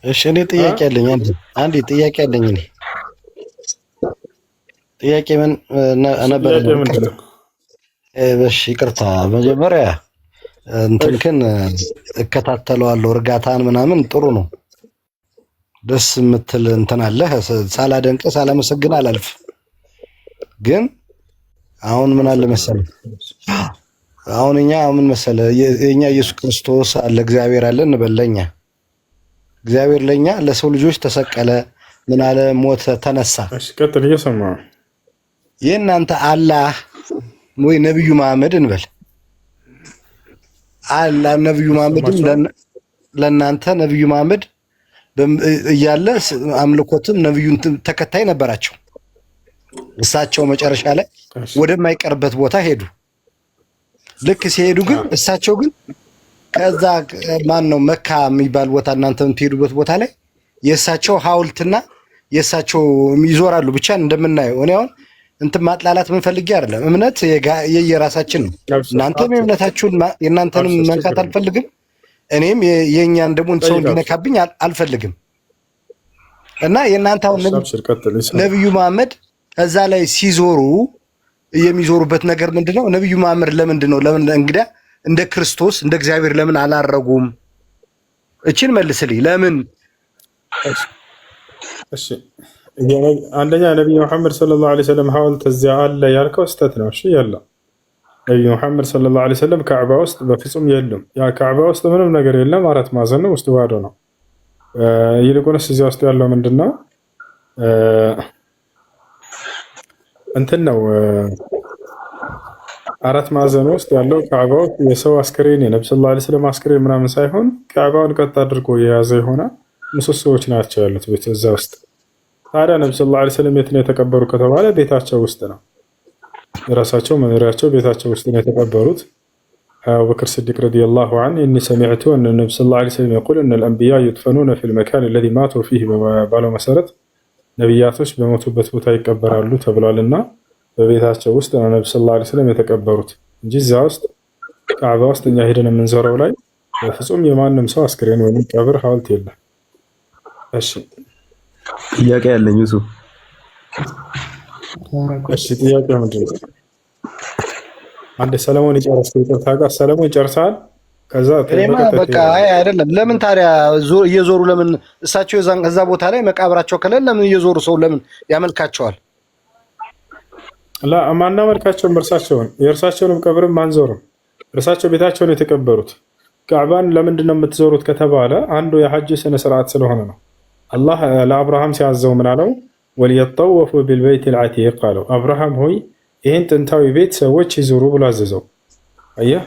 እሺ እኔ ጥያቄ አለኝ። አንድ ጥያቄ አለኝ። እኔ ጥያቄ ምን ነበር? ጥያቄ ምንድን ነው? እሺ ይቅርታ፣ መጀመሪያ እንትንክን እከታተለዋለሁ፣ እርጋታን ምናምን ጥሩ ነው፣ ደስ የምትል እንትን አለ። ሳላደንቅ ሳላመሰግን አላልፍ። ግን አሁን ምን አለ መሰለህ፣ አሁን እኛ ምን መሰለህ፣ የኛ ኢየሱስ ክርስቶስ አለ፣ እግዚአብሔር አለ እንበለኛ። እግዚአብሔር ለኛ ለሰው ልጆች ተሰቀለ፣ ምን አለ፣ ሞተ፣ ተነሳ። እሺ ቀጥል፣ እየሰማሁ። የእናንተ አላህ ወይ ነብዩ መሐመድ እንበል አላህ ነብዩ መሐመድም ለእናንተ ነብዩ መሐመድ እያለ አምልኮትም ነብዩን ተከታይ ነበራቸው። እሳቸው መጨረሻ ላይ ወደማይቀርበት ቦታ ሄዱ። ልክ ሲሄዱ ግን እሳቸው ግን ከዛ ማን ነው መካ የሚባል ቦታ እናንተ የምትሄዱበት ቦታ ላይ የእሳቸው ሐውልትና የእሳቸው ይዞራሉ። ብቻ እንደምናየው እኔ አሁን እንትን ማጥላላት ምን ፈልጌ አይደለም። እምነት የየራሳችን ነው። እናንተም የእምነታችሁን የእናንተንም መንካት አልፈልግም። እኔም የኛን ደግሞ ሰው እንዲነካብኝ አልፈልግም። እና የእናንተ አሁን ነብዩ መሐመድ እዛ ላይ ሲዞሩ የሚዞሩበት ነገር ምንድነው? ነብዩ መሐመድ ለምንድን ነው እንግዲህ እንደ ክርስቶስ እንደ እግዚአብሔር ለምን አላረጉም? እቺን መልስልኝ። ለምን? እሺ አንደኛ ነብዩ መሐመድ ሰለላሁ ዐለይሂ ወሰለም ሐውልት እዚያ አለ ያልከው ስህተት ነው። እሺ የለም። ነብዩ መሐመድ ሰለላሁ ዐለይሂ ወሰለም ካዕባ ውስጥ በፍጹም የለም። ያ ካዕባ ውስጥ ምንም ነገር የለም። አራት ማዕዘን ነው፣ ውስጡ ባዶ ነው። ይልቁንስ እዚያ ውስጥ ያለው ምንድነው? እንትን ነው አራት ማዕዘን ውስጥ ያለው ካዕባው የሰው አስክሬን የነብዩ ሰለላሁ ዐለይሂ ወሰለም አስክሬን ምናምን ሳይሆን ካዕባውን ቀጥ አድርጎ የያዘ የሆነ ምሰሶዎች ናቸው ያሉት ቤት እዛ ውስጥ። ታዲያ ነብዩ ሰለላሁ ዐለይሂ ወሰለም የት ነው የተቀበሩ ከተባለ ቤታቸው ውስጥ ነው። የራሳቸው መኖሪያቸው ቤታቸው ውስጥ ነው የተቀበሩት። አቡበክር ሲዲቅ ረዲየላሁ ዐንሁ እኒ ሰሚዕቱ አነ ነብዩ ሰለላሁ ዐለይሂ ወሰለም የቁል እነ አልአንቢያ ዩድፈኑነ ፊል መካን አለዚ ማቱ ፊህ ባለው መሰረት ነቢያቶች በሞቱበት ቦታ ይቀበራሉ ተብሏልና በቤታቸው ውስጥ ነው ነብዩ ሰለላሁ ዐለይሂ ወሰለም የተቀበሩት እንጂ እዛ ውስጥ ካዕባ ውስጥ እኛ ሄደን የምንዞረው ላይ በፍጹም የማንም ሰው አስክሬን ወይም ቀብር ሐውልት የለም። እሺ ጥያቄ ያለኝ እሱ። እሺ ጥያቄ ምንድን ነው? አንድ ሰለሞን ይጨርስ። ይቅርታ ጋር ሰለሞን ይጨርሳል። ከዛ እኔማ በቃ አይ አይደለም። ለምን ታዲያ እየዞሩ ለምን እሳቸው እዛ ቦታ ላይ መቃብራቸው ከሌለ ለምን እየዞሩ ሰው ለምን ያመልካቸዋል? ማናመልካቸውም የእርሳቸውንም ቀብርም አንዞርም። እርሳቸው ቤታቸውን የተቀበሩት ካዕባን ለምንድን ነው የምትዞሩት ከተባለ አንዱ የሐጅ ስነ ስርዓት ስለሆነ ነው። አላህ ለአብርሃም ሲያዘው ምን አለው? ወሊየጠወፉ ቢልበይት ልዓቲቅ አለው። አብርሃም ሆይ ይህን ጥንታዊ ቤት ሰዎች ይዙሩ ብሎ አዘዘው። አየህ፣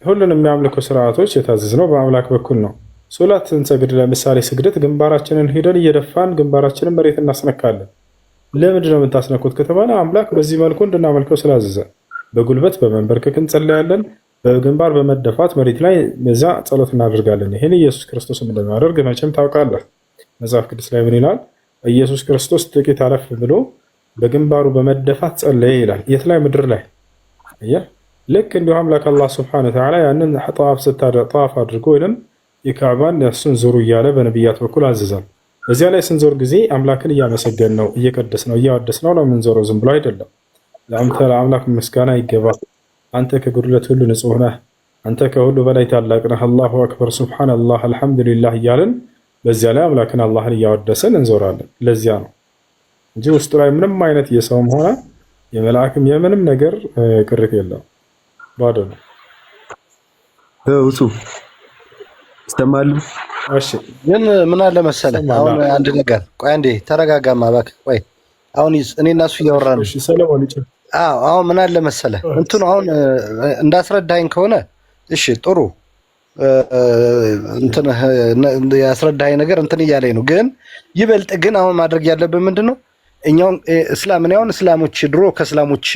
ሁሉንም የሚያምልኩ ስርዓቶች የታዘዝነው በአምላክ በኩል ነው። ሶላት ስንሰግድ ለምሳሌ ስግደት ግንባራችንን ሄደን እየደፋን ግንባራችንን መሬት እናስነካለን። ለምንድን ነው የምታስነኩት ከተባለ አምላክ በዚህ መልኩ እንድናመልከው ስላዘዘ። በጉልበት በመንበርከክ እንጸለያለን፣ በግንባር በመደፋት መሬት ላይ በዛ ጸሎት እናደርጋለን። ይህን ኢየሱስ ክርስቶስ እንደሚያደርግ መቼም ታውቃለህ። መጽሐፍ ቅዱስ ላይ ምን ይላል? ኢየሱስ ክርስቶስ ጥቂት አለፍ ብሎ በግንባሩ በመደፋት ጸለየ ይላል። የት ላይ? ምድር ላይ። ልክ እንዲሁ አምላክ አላህ ሱብሓነሁ ወተዓላ ያንን ጠዋፍ አድርጎ ወይም የካዕባን እሱን ዞሩ እያለ በነቢያት በኩል አዘዛል። በዚያ ላይ ስንዞር ጊዜ አምላክን እያመሰገን ነው፣ እየቀደስ ነው፣ እያወደስ ነው ለምንዞረው ዝም ብሎ አይደለም። ለአንተ ለአምላክ ምስጋና ይገባ፣ አንተ ከጉድለት ሁሉ ንጹህ ነህ፣ አንተ ከሁሉ በላይ ታላቅ ነህ፣ አላሁ አክበር፣ ሱብሓነላህ፣ አልሐምዱሊላህ እያለን በዚያ ላይ አምላክን አላህን እያወደሰን እንዞራለን። ለዚያ ነው እንጂ ውስጡ ላይ ምንም አይነት የሰውም ሆነ የመልአክም የምንም ነገር ቅሪት የለም፣ ባዶ ነው። እሱ ይስተማሉ። እሺ ግን ምን አለ መሰለህ፣ አሁን አንድ ነገር ቆይ፣ አንዴ ተረጋጋማ እባክህ። ቆይ አሁን እኔ እና እሱ እያወራን ነው። እሺ ሰለሞን ይጭ አሁን ምን አለ መሰለህ፣ እንትኑ አሁን እንዳስረዳኝ ከሆነ እሺ ጥሩ እንትን ያስረዳኝ ነገር እንትን እያለኝ ነው። ግን ይበልጥ ግን አሁን ማድረግ ያለብን ምንድነው? እኛው እስላሞች ድሮ ከእስላሞች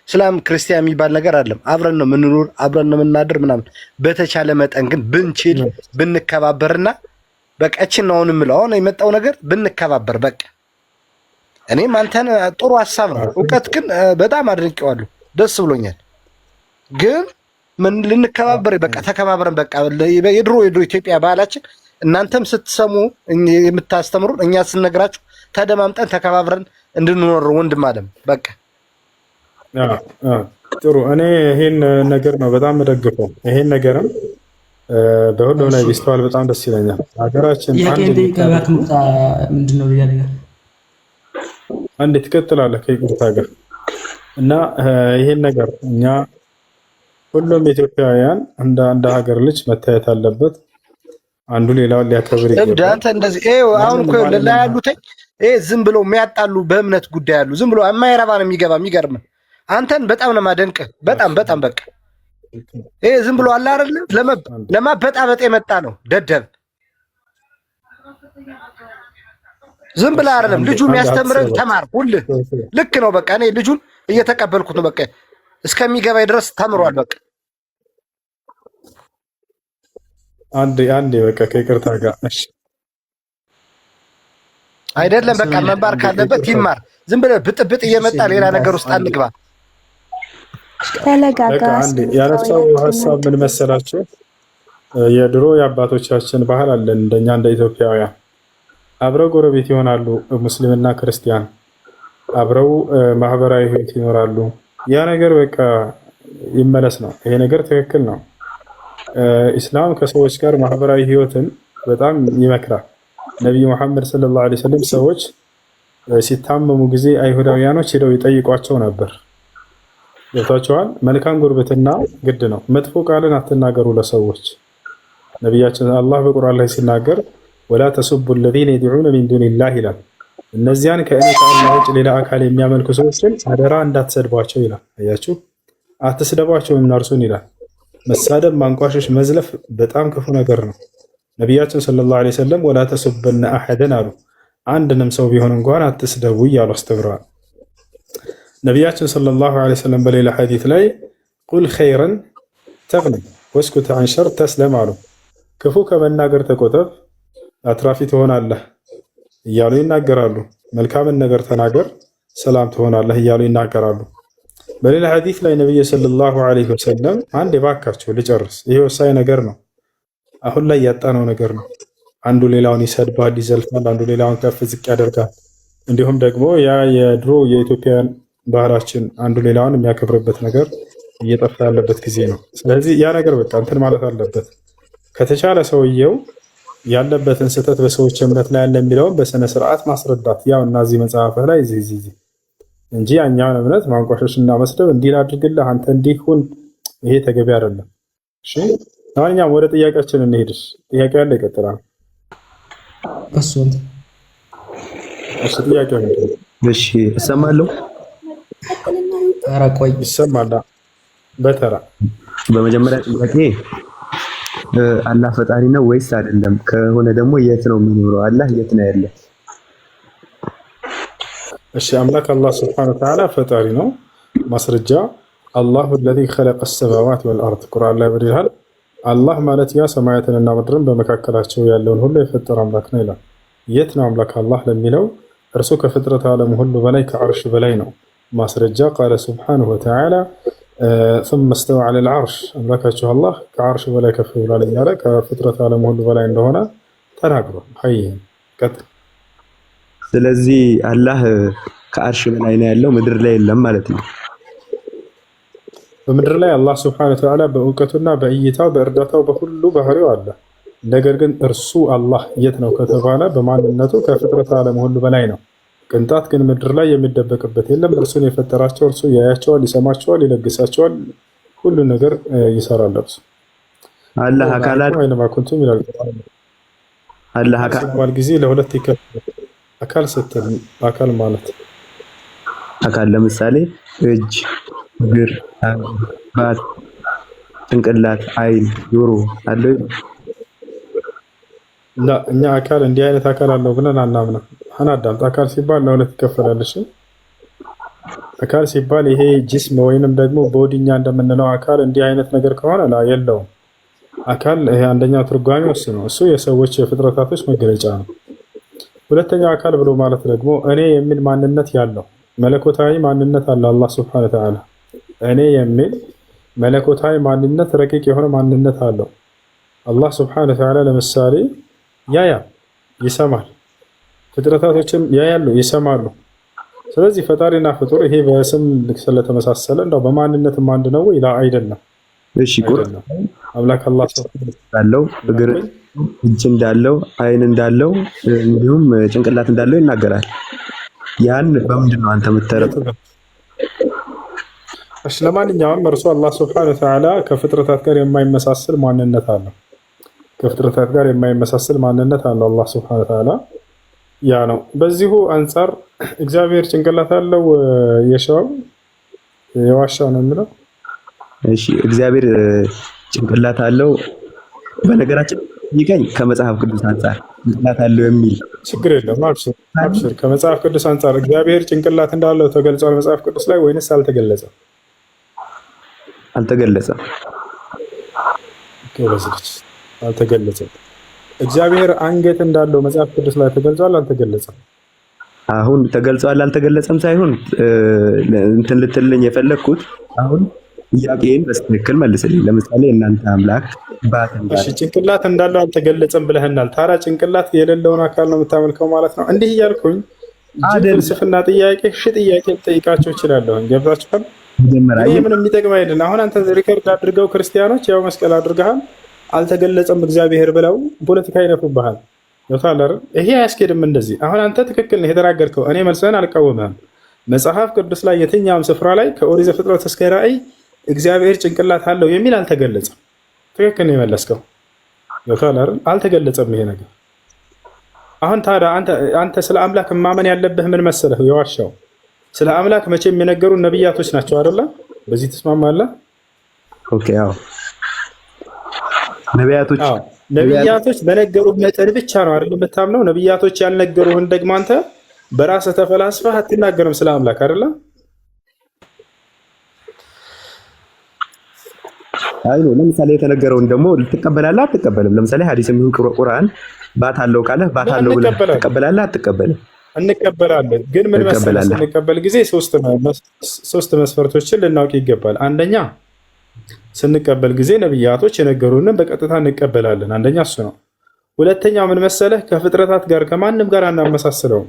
እስላም ክርስቲያን የሚባል ነገር አይደለም። አብረን ነው የምንኖር፣ አብረን ነው የምናድር ምናምን። በተቻለ መጠን ግን ብንችል ብንከባበርና በቃ እቺን ነው የምለው። አሁን የመጣው ነገር ብንከባበር በቃ እኔም አንተን ጥሩ ሀሳብ ነው፣ እውቀት ግን በጣም አድንቄዋለሁ፣ ደስ ብሎኛል። ግን ምን ልንከባበር በቃ ተከባብረን በቃ የድሮ ኢትዮጵያ ባህላችን እናንተም ስትሰሙ የምታስተምሩን እኛ ስንነግራችሁ ተደማምጠን ተከባብረን እንድንኖር ወንድም አለም በቃ ጥሩ። እኔ ይሄን ነገር ነው በጣም የምደግፈው። ይሄን ነገርም በሁሉም ላይ ቢስተዋል በጣም ደስ ይለኛል። ሀገራችን አንድ ትቀጥላለህ ከይቅርታ ጋር እና ይሄን ነገር እኛ ሁሉም ኢትዮጵያውያን እንደ አንድ ሀገር ልጅ መታየት አለበት። አንዱ ሌላውን ሊያከብር ይገባል። አንተ እንደዚህ አሁን እኮ ላይ ያሉት ዝም ብለው የሚያጣሉ በእምነት ጉዳይ ያሉ ዝም ብሎ የማይረባ ነው የሚገባ። የሚገርም አንተን በጣም ነው የማደንቅህ። በጣም በቃ ዝም ብሎ አለ አይደል ለማበጣበጥ የመጣ ነው ደደብ። ዝም ብለህ አይደለም ልጁ የሚያስተምረን ተማር። ሁልህ ልክ ነው። በቃ እኔ ልጁን እየተቀበልኩት ነው። በቃ እስከሚገባኝ ድረስ ተምሯል። በቃ አንዴ በቃ ከይቅርታ ጋር እሺ አይደለም በቃ መማር ካለበት ይማር። ዝም ብለህ ብጥብጥ እየመጣ ሌላ ነገር ውስጥ አንግባ። ተለጋጋ። ያነሳው ሀሳብ ምን መሰላችሁ? የድሮ የአባቶቻችን ባህል አለን እንደኛ እንደ ኢትዮጵያውያን አብረው ጎረቤት ይሆናሉ። ሙስሊምና ክርስቲያን አብረው ማህበራዊ ህይወት ይኖራሉ። ያ ነገር በቃ ይመለስ ነው። ይሄ ነገር ትክክል ነው። ኢስላም ከሰዎች ጋር ማህበራዊ ህይወትን በጣም ይመክራል። ነቢዩ መሐመድ ሰለላሁ ዐለይሂ ወሰለም ሰዎች ሲታመሙ ጊዜ አይሁዳውያኖች ሄደው ይጠይቋቸው ነበር። ገብታችኋል? መልካም ጉርብትና ግድ ነው። መጥፎ ቃልን አትናገሩ ለሰዎች። ነቢያችን አላህ በቁርአን ላይ ሲናገር ወላ ተሱቡ الذين يدعون من دون الله ይላል። እነዚያን ከእኔ ከአላህ ውጭ ሌላ አካል የሚያመልኩ ሰዎችን አደራ እንዳትሰድቧቸው ይላል። አያችሁ፣ አትስደቧቸው እነርሱን ይላል። መሳደብ፣ ማንቋሸሽ፣ መዝለፍ በጣም ክፉ ነገር ነው። ነቢያችን ሰለላሁ ዐለይሂ ወሰለም ወላ ተሱበነ አሐደን አሉ። አንድንም ሰው ቢሆን እንኳን አትስደቡ እያሉ አስተምረዋል። ነቢያችን ሰለላሁ ዐለይሂ ወሰለም በሌላ ሐዲስ ላይ ቁል ኸይረን ተግነም ወስኩት ዐን ሸር ተስለም አሉ። ክፉ ከመናገር ተቆጠብ አትራፊ ትሆናለህ እያሉ ይናገራሉ። መልካምን ነገር ተናገር ሰላም ትሆናለህ እያሉ ይናገራሉ። በሌላ ሐዲስ ላይ ነብዩ ሰለላሁ ዐለይሂ ወሰለም አንድ ባካቸው ልጨርስ፣ ይሄ ወሳኝ ነገር ነው። አሁን ላይ ያጣነው ነገር ነው። አንዱ ሌላውን ይሰድባል፣ ይዘልፋል፣ አንዱ ሌላውን ከፍ ዝቅ ያደርጋል። እንዲሁም ደግሞ ያ የድሮ የኢትዮጵያን ባህላችን አንዱ ሌላውን የሚያከብርበት ነገር እየጠፋ ያለበት ጊዜ ነው። ስለዚህ ያ ነገር በቃ እንትን ማለት አለበት። ከተቻለ ሰውየው ያለበትን ስህተት በሰዎች እምነት ላይ ያለ የሚለውን በስነ ስርዓት ማስረዳት ያው እና እዚህ መጽሐፍ ላይ እዚህ እንጂ ያኛውን እምነት ማንቋሸሽና መስደብ እንዲህ አድርግልህ አንተ እንዲህ ሁን፣ ይሄ ተገቢ አይደለም። እሺ ለማንኛውም ወደ ጥያቄያችን እንሄድሽ። ጥያቄ ያለ ይቀጥላል። እሺ ጥያቄ ነው። እሺ እሰማለሁ። ኧረ ቆይ ይሰማል በተራ። በመጀመሪያ ጥያቄ አላህ ፈጣሪ ነው ወይስ አይደለም? ከሆነ ደግሞ የት ነው የሚኖረው? አላህ የት ነው ያለው? እሺ አምላክ አላህ Subhanahu Wa Ta'ala ፈጣሪ ነው። ማስረጃ አላሁ الذي خلق السماوات والارض ቁርአን ላይ ብለሃል። አላህ ማለት ያ ሰማያትንና ምድርን በመካከላቸው ያለውን ሁሉ የፈጠረ አምላክ ነው ይላል። የት ነው አምላክ አላህ ለሚለው እርሱ ከፍጥረት ዓለም ሁሉ በላይ ከአርሽ በላይ ነው። ማስረጃ ቃለ Subhanahu Wa Ta'ala ثم استوى على العرش አምላካችሁ አላህ ከአርሽ በላይ ከፍ ብሏል እያለ ከፍጥረት ዓለም ሁሉ በላይ እንደሆነ ተናግሯል። ሀይን ቀጥል። ስለዚህ አላህ ከአርሽ በላይ ነው ያለው፣ ምድር ላይ የለም ማለት ነው። በምድር ላይ አላህ Subhanahu Wa Ta'ala በእውቀቱና በእይታው በእርዳታው በሁሉ ባህሪው አለ። ነገር ግን እርሱ አላህ የት ነው ከተባለ በማንነቱ ከፍጥረት ዓለም ሁሉ በላይ ነው። ቅንጣት ግን ምድር ላይ የሚደበቅበት የለም። እርሱን የፈጠራቸው እርሱ ያያቸዋል፣ ይሰማቸዋል፣ ይለግሳቸዋል፣ ሁሉ ነገር ይሰራል። እርሱ አላህ አካላት ወይንም አኩንቱም ይላል። አላህ አካል ጊዜ ለሁለት ይከፈላል። አካል ስትል አካል ማለት አካል ለምሳሌ እጅ፣ እግር፣ ባት፣ ጭንቅላት፣ አይን፣ ጆሮ አለው። እኛ አካል እንዲህ አይነት አካል አለው ብለን አናምንም። አናዳምጥ። አካል ሲባል ለሁለት ይከፈላል። እሺ አካል ሲባል ይሄ ጂስም ወይንም ደግሞ ቦዲኛ እንደምንለው አካል እንዲህ አይነት ነገር ከሆነ የለውም። አካል ይሄ አንደኛው ትርጓሜው እሱ ነው። እሱ የሰዎች የፍጥረታቶች መገለጫ ነው። ሁለተኛው አካል ብሎ ማለት ደግሞ እኔ የሚል ማንነት ያለው መለኮታዊ ማንነት አለ አላህ Subhanahu Wa Ta'ala። እኔ የሚል መለኮታዊ ማንነት ረቂቅ የሆነ ማንነት አለው አላህ Subhanahu Wa Ta'ala። ለምሳሌ ያያል፣ ይሰማል። ፍጥረታቶችም ያያሉ፣ ይሰማሉ። ስለዚህ ፈጣሪና ፍጡር ይሄ በስም ስለተመሳሰለ እንደው በማንነትም አንድ ነው ወይ? አይደለም። እሺ ቁርአን አምላክ አላህ እንዳለው እግር እጅ እንዳለው አይን እንዳለው እንዲሁም ጭንቅላት እንዳለው ይናገራል። ያን በምንድን ነው አንተ የምትተረጉመው? እሺ ለማንኛውም እርሱ አላህ ሱብሓነሁ ወተዓላ ከፍጥረታት ጋር የማይመሳሰል ማንነት አለው። ከፍጥረታት ጋር የማይመሳሰል ማንነት አለው አላህ ሱብሓነሁ ወተዓላ። ያ ነው። በዚሁ አንጻር እግዚአብሔር ጭንቅላት አለው የሻው የዋሻው ነው የሚለው። እሺ እግዚአብሔር ጭንቅላት አለው። በነገራችን ይገኝ ከመጽሐፍ ቅዱስ አንጻር ጭንቅላት አለው የሚል ችግር የለም። አብሽር ከመጽሐፍ ቅዱስ አንጻር እግዚአብሔር ጭንቅላት እንዳለው ተገልጿል መጽሐፍ ቅዱስ ላይ ወይንስ አልተገለጸም? አልተገለጸም። አልተገለጸም። እግዚአብሔር አንገት እንዳለው መጽሐፍ ቅዱስ ላይ ተገልጿል አልተገለጸም? አሁን ተገልጿል አልተገለጸም ሳይሆን እንትን ልትልኝ የፈለግኩት አሁን ጥያቄን በትክክል መልስልኝ። ለምሳሌ እናንተ አምላክ እሺ ጭንቅላት እንዳለው አልተገለጸም ብለህናል። ታዲያ ጭንቅላት የሌለውን አካል ነው የምታመልከው ማለት ነው? እንዲህ እያልኩኝ ፍልስፍና ጥያቄ ጥያቄ ልጠይቃቸው እችላለሁ። ገብታችኋል? ይሄ ምንም የሚጠቅም አይደለም። አሁን አንተ ሪከርድ አድርገው ክርስቲያኖች ያው መስቀል አድርገሃል አልተገለጸም እግዚአብሔር ብለው ፖለቲካ ይነፉብሃል። ይሄ አያስኬድም። እንደዚህ አሁን አንተ ትክክል ነህ የተናገርከው፣ እኔ መልስህን አልቃወምህም። መጽሐፍ ቅዱስ ላይ የትኛውም ስፍራ ላይ ከኦሪት ዘፍጥረት እስከ ራእይ እግዚአብሔር ጭንቅላት አለው የሚል አልተገለጸም። ትክክል ነው የመለስከው። አልተገለጸም ይሄ ነገር። አሁን ታዲያ አንተ ስለ አምላክ ማመን ያለብህ ምን መሰለህ? የዋሻው ስለ አምላክ መቼም የነገሩ ነብያቶች ናቸው አይደለ? በዚህ ተስማማለህ? ኦኬ አዎ ነቢያቶች በነገሩህ መጠን ብቻ ነው አይደል የምታምነው? ነቢያቶች ያልነገሩህን ደግሞ አንተ በራስህ ተፈላስፈህ አትናገርም ስለ አምላክ አይደለ? አይ ነው። ለምሳሌ የተነገረውን ደግሞ ልትቀበላለህ አትቀበልም? ለምሳሌ ሐዲስም ይሁን ቁርአን ባት አለው ካለህ ባት አለው ብለህ ትቀበላለህ አትቀበልም? እንቀበላለን። ግን ምን መሰለህ ስንቀበል ጊዜ ሶስት መስፈርቶችን ልናውቅ ይገባል። አንደኛ ስንቀበል ጊዜ ነብያቶች የነገሩንን በቀጥታ እንቀበላለን። አንደኛ እሱ ነው። ሁለተኛው ምን መሰለህ ከፍጥረታት ጋር ከማንም ጋር አናመሳስለውም።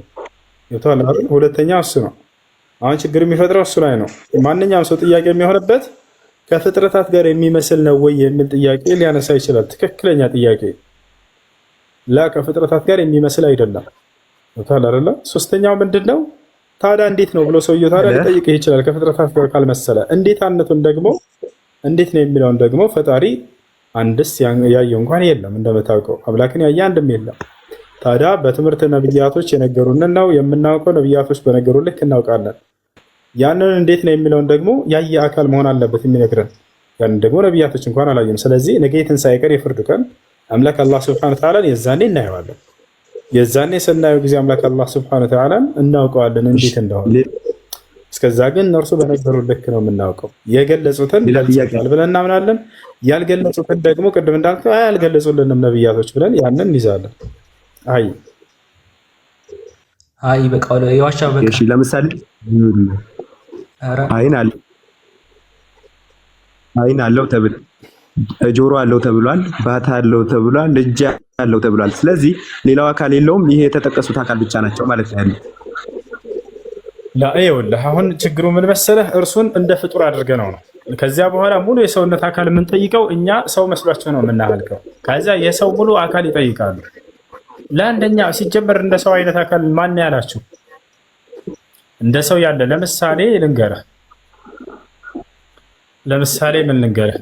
ሁለተኛ እሱ ነው። አሁን ችግር የሚፈጥረው እሱ ላይ ነው። ማንኛውም ሰው ጥያቄ የሚሆንበት ከፍጥረታት ጋር የሚመስል ነው ወይ የሚል ጥያቄ ሊያነሳ ይችላል። ትክክለኛ ጥያቄ ላ ከፍጥረታት ጋር የሚመስል አይደለም። አይደለ? ሶስተኛው ምንድነው ታዲያ እንዴት ነው ብሎ ሰውየው ታዲያ ሊጠይቅ ይችላል። ከፍጥረታት ጋር ካልመሰለ እንዴት አነቱን ደግሞ እንዴት ነው የሚለውን ደግሞ ፈጣሪ አንድስ ያየው እንኳን የለም። እንደምታውቀው አምላክን ያየ አንድም የለም። ታዲያ በትምህርት ነብያቶች የነገሩንን ነው የምናውቀው። ነብያቶች በነገሩ ልክ እናውቃለን። ያንን እንዴት ነው የሚለውን ደግሞ ያየ አካል መሆን አለበት የሚነግረን። ያንን ደግሞ ነብያቶች እንኳን አላየም። ስለዚህ ነገ የትንሣኤ ቀን የፍርዱ ቀን አምላክ አላህ ሱብሓነሁ ወተዓላ የዛኔ እናየዋለን። የዛኔ ስናየው ጊዜ አምላክ አላህ ሱብሓነሁ ወተዓላ እናውቀዋለን እንዴት እንደሆነ። እስከዛ ግን እነርሱ በነገሩ ልክ ነው የምናውቀው። የገለጹትን ገልጸዋል ብለን እናምናለን። ያልገለጹትን ደግሞ ቅድም እንዳልከው አልገለጹልንም ነብያቶች ብለን ያንን እንይዛለን። አይ በቃ የዋሻ በቃ እሺ ለምሳሌ አይን አለው ተብሏል፣ ጆሮ አለው ተብሏል፣ ባት አለው ተብሏል፣ እጅ አለው ተብሏል። ስለዚህ ሌላው አካል የለውም። ይሄ የተጠቀሱት አካል ብቻ ናቸው ማለት ነው ያለው። ይኸውልህ አሁን ችግሩ ምን መሰለህ? እርሱን እንደ ፍጡር አድርገነው ነው። ከዚያ በኋላ ሙሉ የሰውነት አካል የምንጠይቀው እኛ ሰው መስሏቸው ነው የምናመልከው። ከዚያ የሰው ሙሉ አካል ይጠይቃሉ። ለአንደኛ ሲጀመር እንደ ሰው አይነት አካል ማን ያላችሁ? እንደ ሰው ያለ ለምሳሌ ልንገርህ። ለምሳሌ ምን ልንገርህ?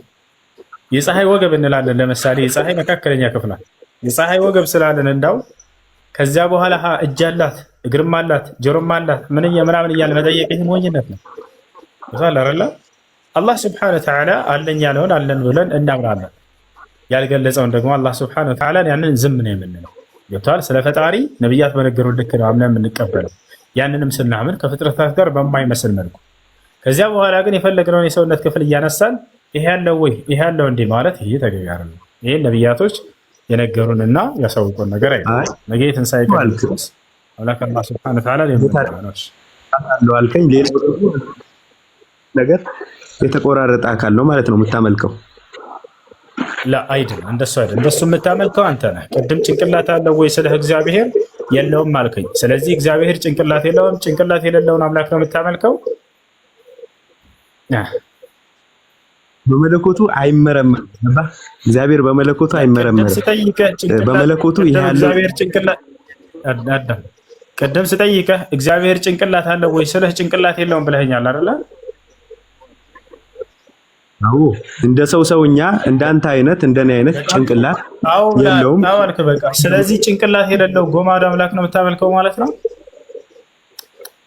የፀሐይ ወገብ እንላለን። ለምሳሌ የፀሐይ መካከለኛ ክፍል ናት። የፀሐይ ወገብ ስላለን እንዳው ከዚያ በኋላ እጅ አላት፣ እግርም አላት፣ ጆሮም አላት ምናምን እያለ መጠየቅ ይህ ሞኝነት ነው። አይደለ? አላህ ስብሐነሁ ወተዓላ አለኝ ያለውን አለን ብለን እናምናለን። ያልገለጸውን ደግሞ አላህ ስብሐነሁ ወተዓላ ያንን ዝም ነው የምንለው። ገብቶሃል? ስለ ፈጣሪ ነብያት በነገሩ ልክ ነው አምነን የምንቀበለው። ያንንም ስናምን ከፍጥረታት ጋር በማይመስል መልኩ። ከዚያ በኋላ ግን የፈለግነውን የሰውነት ክፍል እያነሳን ይሄ ያለው ወይ ይሄ ያለው እንዲህ ማለት ይሄ ተገቢ አይደለም። ይሄ ነብያቶች የነገሩንና ያሳውቁን ነገር አይደለም። ነገ የትንሣኤ ቀን ድረስ አምላክ አላህ ሱብሓነሁ ወተዓላ ነው አልከኝ። ሌላው ደግሞ ነገር የተቆራረጠ አካል ነው ማለት ነው የምታመልከው። ላ አይደለም፣ እንደሱ አይደለም። እንደሱ የምታመልከው አንተ ነህ። ቅድም ጭንቅላት አለው ወይ ስለ እግዚአብሔር የለውም አልከኝ። ስለዚህ እግዚአብሔር ጭንቅላት የለውም። ጭንቅላት የሌለውን አምላክ ነው የምታመልከው። በመለኮቱ አይመረመርም። እግዚአብሔር በመለኮቱ አይመረመርም። በመለኮቱ እግዚአብሔር ጭንቅላት ቅድም ስጠይቀህ እግዚአብሔር ጭንቅላት አለው ወይ ስልህ ጭንቅላት የለውም ብለኸኛል አይደለ? አዎ እንደ ሰውኛ እንዳንተ አይነት እንደኔ አይነት ጭንቅላት የለውም። አዋልክ በቃ። ስለዚህ ጭንቅላት የሌለው ጎማዳ አምላክ ነው የምታመልከው ማለት ነው።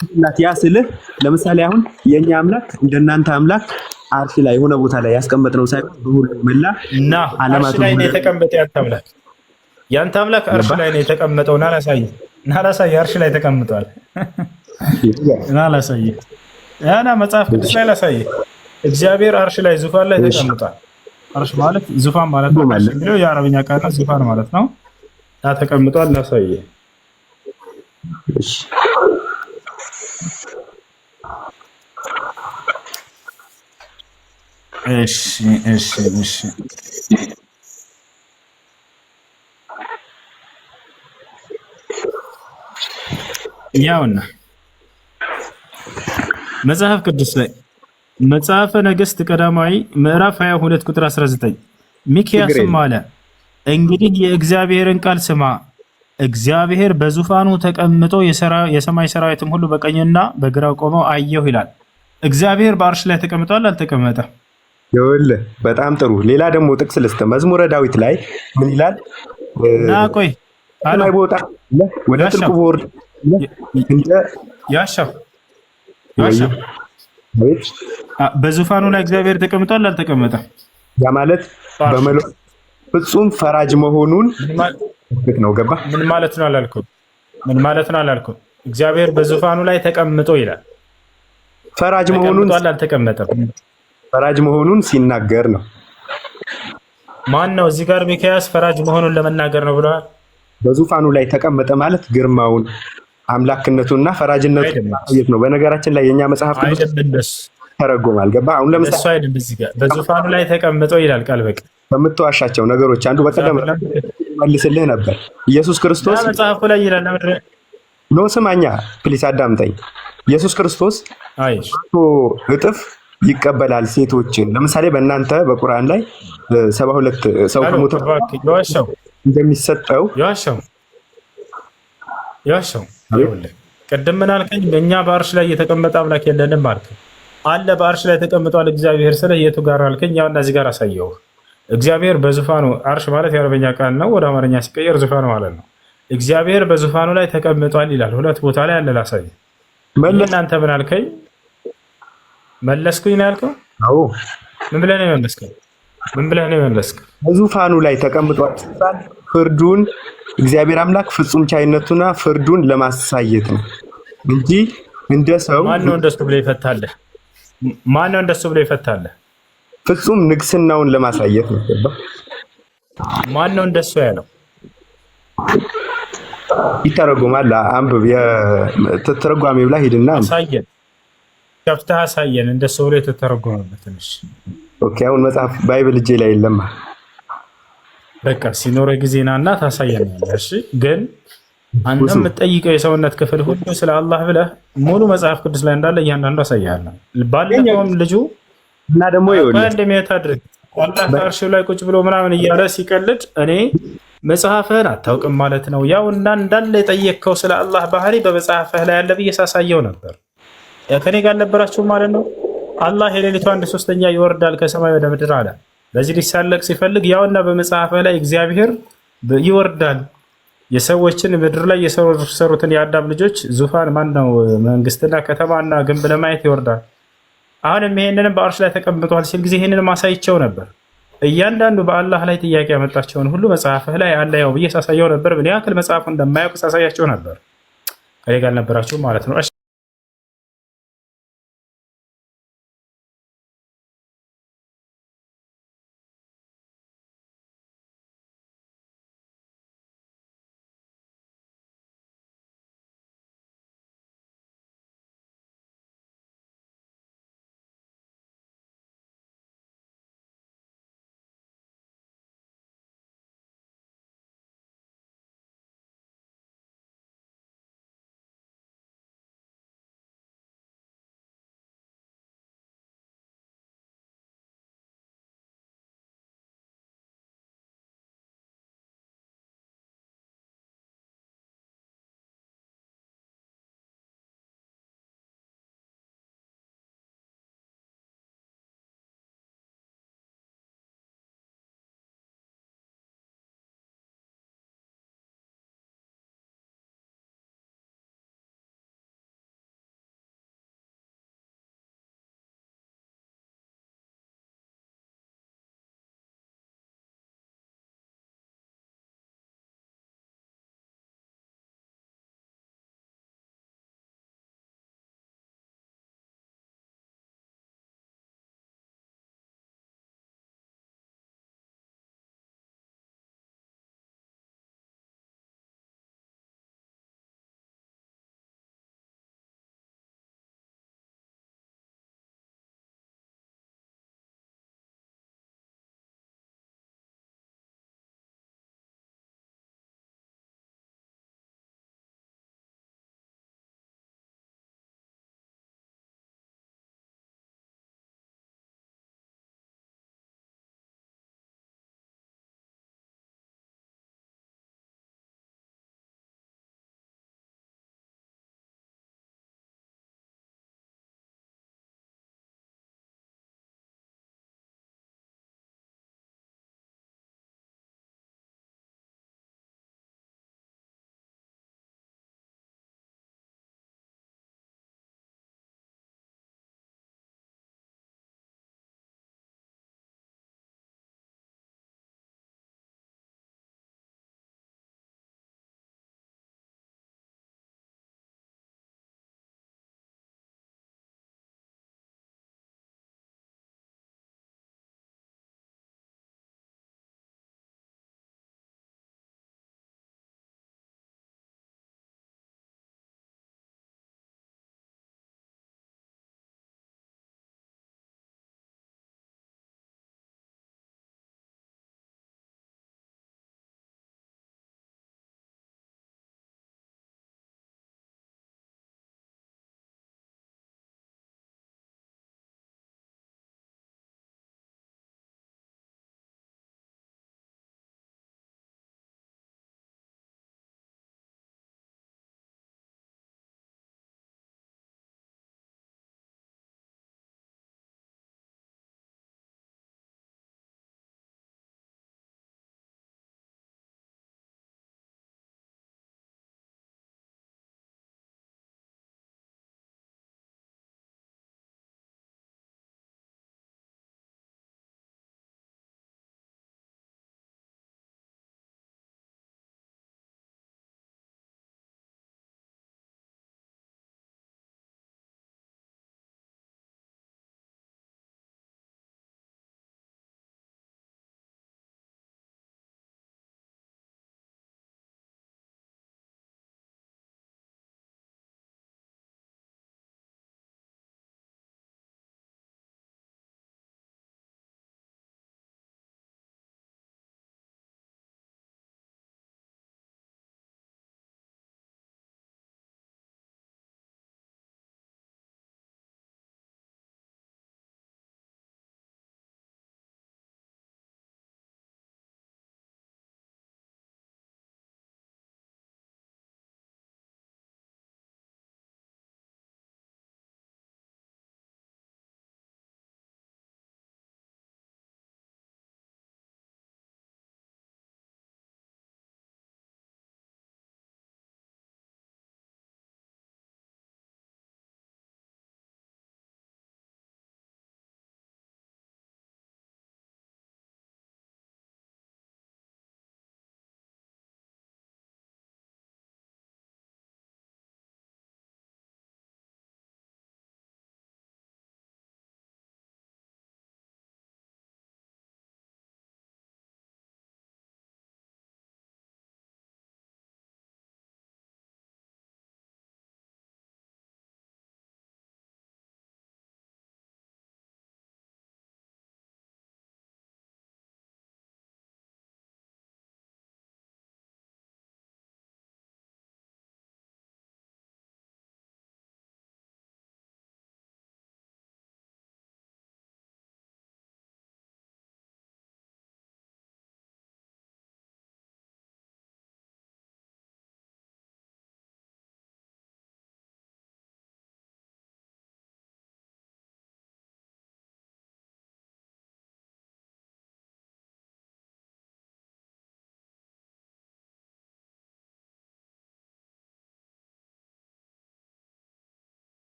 ጭንቅላት ያ ስልህ ለምሳሌ አሁን የኛ አምላክ እንደናንተ አምላክ አርሽ ላይ የሆነ ቦታ ላይ ያስቀመጥነው ሳይሆን በሁሉ መላ እና አርሽ ላይ ነው የተቀመጠ ያንተ አምላክ። ያንተ አምላክ አርሽ ላይ ነው የተቀመጠው። ና ላሳይ አርሽ ላይ ተቀምጧል። ና ላሳይ ያና መጽሐፍ ቅዱስ ላይ ላሳይ። እግዚአብሔር አርሽ ላይ ዙፋን ላይ ተቀምጧል። አርሽ ማለት ዙፋን ማለት ነው ማለት ነው። የአረብኛ ቃል ዙፋን ማለት ነው። ያ ተቀምጧል። ላሳይ። እሺ ያውና መጽሐፍ ቅዱስ ላይ መጽሐፈ ነገሥት ቀዳማዊ ምዕራፍ 22 ቁጥር 19 ሚክያስም አለ እንግዲህ የእግዚአብሔርን ቃል ስማ፣ እግዚአብሔር በዙፋኑ ተቀምጦ የሰማይ ሰራዊትም ሁሉ በቀኝና በግራው ቆመው አየሁ ይላል። እግዚአብሔር በአርሽ ላይ ተቀምጧል አልተቀመጠም? ይኸውልህ በጣም ጥሩ። ሌላ ደግሞ ጥቅስ ልስጥ። መዝሙረ ዳዊት ላይ ምን ይላል? ቆይ ሰማይ ቦታ ወደ ጥልቁ ቦርድ እንደ ያሻው በዙፋኑ ላይ እግዚአብሔር ተቀምጧል አልተቀመጠም? ያ ማለት ፍጹም ፈራጅ መሆኑን ነው። ገባ? ምን ማለት ነው አላልኩም? ምን ማለት ነው አላልኩም? እግዚአብሔር በዙፋኑ ላይ ተቀምጦ ይላል። ፈራጅ መሆኑን አልተቀመጠም። ፈራጅ መሆኑን ሲናገር ነው። ማን ነው እዚህ ጋር ሚክያስ ፈራጅ መሆኑን ለመናገር ነው ብለዋል። በዙፋኑ ላይ ተቀመጠ ማለት ግርማውን አምላክነቱና ፈራጅነቱን ማለት ነው። በነገራችን ላይ የኛ መጽሐፍ ቅዱስ ተረጎማል። ገባ? አሁን ለምሳሌ አይደል እዚህ ጋር በዙፋኑ ላይ ተቀምጦ ይላል ቃል በቃ። ከምትዋሻቸው ነገሮች አንዱ በቀደም መልስልህ ነበር። ኢየሱስ ክርስቶስ መጽሐፉ ላይ ይላል ነው። ስማኛ ፕሊስ አዳምጠኝ። ኢየሱስ ክርስቶስ እጥፍ ይቀበላል ሴቶችን። ለምሳሌ በእናንተ በቁርአን ላይ 72 ሰው ከሞተ እንደሚሰጠው ያሻው ቅድም ምን አልከኝ? በእኛ በአርሽ ላይ የተቀመጠ አምላክ የለንም አልክ። አለ በአርሽ ላይ ተቀምጧል እግዚአብሔር ስለ የቱ ጋር አልከኝ? ያው እዚህ ጋር አሳየው። እግዚአብሔር በዙፋኑ አርሽ ማለት የአረበኛ ቃል ነው፣ ወደ አማርኛ ሲቀየር ዙፋኑ ማለት ነው። እግዚአብሔር በዙፋኑ ላይ ተቀምጧል ይላል። ሁለት ቦታ ላይ አለ። ላሳይ። እናንተ ምን አልከኝ? መለስኩኝ ነው ያልከው? አዎ። ምን ብለህ ነው የመለስከው? በዙፋኑ ላይ ተቀምጧል ሲባል ፍርዱን እግዚአብሔር አምላክ ፍጹም ቻይነቱና ፍርዱን ለማሳየት ነው እንጂ እንደ ሰው ማነው እንደሱ ብሎ ይፈታል? ፍጹም ንግስናውን ለማሳየት ነው። ማነው እንደሱ ያለው? ይተረጎማል። አንብብ። የተተረጓሚው ላይ ሂድና አሳየን፣ ከፍተህ አሳየን። እንደሱ ብሎ የተተረጎመበት ትንሽ ኦኬ። አሁን መጽሐፍ ባይብል እጄ ላይ የለም። በቃ ሲኖረ ጊዜና እና ታሳየናለህ። እሺ፣ ግን አንተ የምትጠይቀው የሰውነት ክፍል ሁሉ ስለ አላህ ብለህ ሙሉ መጽሐፍ ቅዱስ ላይ እንዳለ እያንዳንዱ አሳያለሁ። ባለፈውም ልጁ እና ደግሞ እንደሚያት አድርግ አላህ በአርሹ ላይ ቁጭ ብሎ ምናምን እያለ ሲቀልድ እኔ መጽሐፍህን አታውቅም ማለት ነው። ያው እንዳለ የጠየቅከው ስለ አላህ ባህሪ በመጽሐፍህ ላይ ያለ ብዬ ሳሳየው ነበር። ከኔ ጋር ነበራችሁ ማለት ነው። አላህ የሌሊቱ 1/3 ይወርዳል ከሰማይ ወደ ምድር አለ። ለዚህ ሊሳለቅ ሲፈልግ ያውና በመጽሐፍህ ላይ እግዚአብሔር ይወርዳል የሰዎችን ምድር ላይ የሰሩትን የአዳም ልጆች ዙፋን ማነው መንግስትና ከተማና ግንብ ለማየት ይወርዳል። አሁንም ይሄንንም በአርሽ ላይ ተቀምጧል ሲል ጊዜ ይሄንንም አሳይቸው ነበር። እያንዳንዱ በአላህ ላይ ጥያቄ ያመጣቸውን ሁሉ መጽሐፍህ ላይ አለ ያው ብዬ ሳሳየው ነበር። ምን ያክል መጽሐፉ እንደማያውቅ ሳሳያቸው ነበር። ከኔ ጋር ነበራችሁ ማለት ነው።